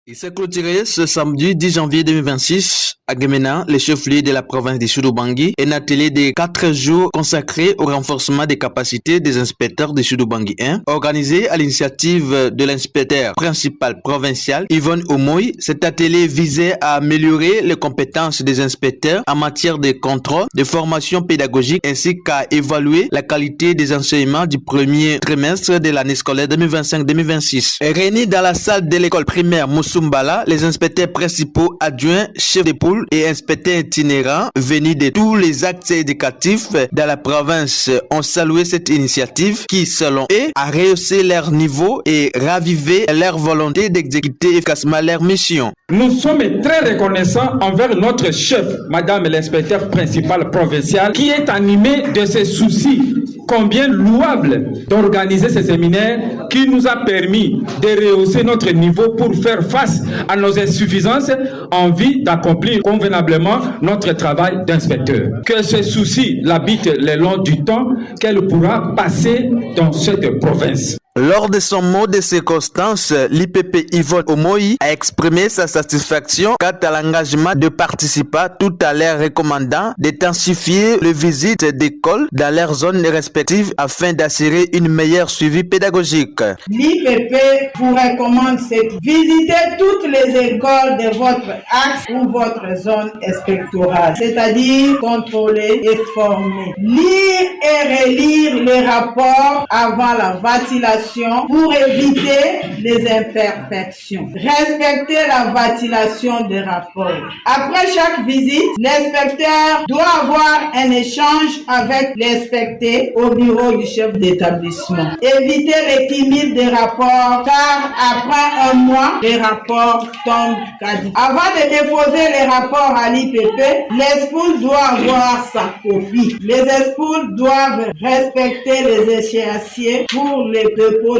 Il s'est clôturé ce samedi 10 janvier 2026 à Gemena, le chef-lieu de la province de Sud-Ubangi, un atelier de 4 jours consacré au renforcement des capacités des inspecteurs de Sud-Ubangi 1, organisé à l'initiative de l'inspecteur principal provincial Yvonne Omoy. Cet atelier visait à améliorer les compétences des inspecteurs en matière de contrôle, de formation pédagogique ainsi qu'à évaluer la qualité des enseignements du premier trimestre de l'année scolaire 2025-2026. Réunis dans la salle de l'école primaire Moussumbala, les inspecteurs principaux adjoints, chefs de poule et inspecteurs itinérants venus de tous les actes éducatifs dans la province ont salué cette initiative qui, selon eux, a rehaussé leur niveau et ravivé leur volonté d'exécuter efficacement leur mission. Nous sommes très reconnaissants envers notre chef, Madame l'inspecteur principale provinciale, qui est animée de ses soucis combien louable d'organiser ces séminaires qui nous a permis de rehausser notre niveau pour faire face à nos insuffisances en vue d'accomplir convenablement notre travail d'inspecteur. Que ce souci l'habite le long du temps qu'elle pourra passer dans cette province. Lors de son mot de circonstance, l'IPP Yvonne Omoy a exprimé sa satisfaction quant à l'engagement de participants tout à leur recommandant d'intensifier les visites d'écoles dans leurs zones respectives afin d'assurer une meilleure suivi pédagogique. L'IPP vous recommande de visiter toutes les écoles de votre axe ou votre zone inspectorale, c'est-à-dire contrôler et former. Lire et relire les rapports avant la vaccination pour éviter les imperfections. Respecter la vaccination des rapports. Après chaque visite, l'inspecteur doit avoir un échange avec l'inspecté au bureau du chef d'établissement. Éviter les cumuls des rapports car après un mois, les rapports tombent caducs. Avant de déposer les rapports à l'IPP, l'ESPOUL doit avoir sa copie. Les ESPOUL doivent respecter les échéanciers pour les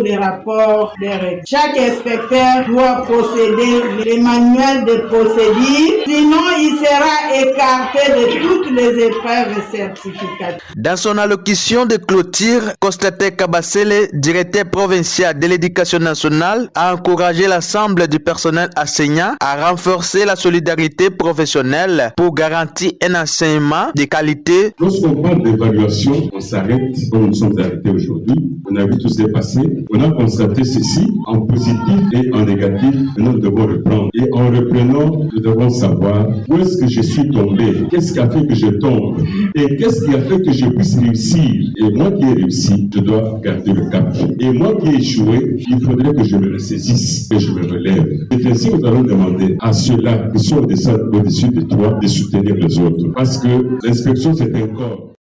des rapports des règles. Chaque inspecteur doit posséder les manuels de procédure, sinon il sera écarté de toutes les épreuves certificatives. Dans son allocution de clôture, Constantin Kabasele, directeur provincial de l'éducation nationale, a encouragé l'ensemble du personnel enseignant à renforcer la solidarité professionnelle pour garantir un enseignement de qualité. Lorsqu'on parle d'évaluation, on s'arrête comme nous sommes arrêtés aujourd'hui. On a vu tout ce qui est passé. On a constaté ceci en positif et en négatif. Nous devons reprendre. Et en reprenant, nous devons savoir où est-ce que je suis tombé. Qu'est-ce qui a fait que je tombe? Et qu'est-ce qui a fait que je puisse réussir? Et moi qui ai réussi, je dois garder le cap. Et moi qui ai échoué, il faudrait que je me ressaisisse et je me relève. Et ainsi, nous allons demander à ceux-là qui sont au-dessus de toi de soutenir les autres. Parce que l'inspection, c'est un corps.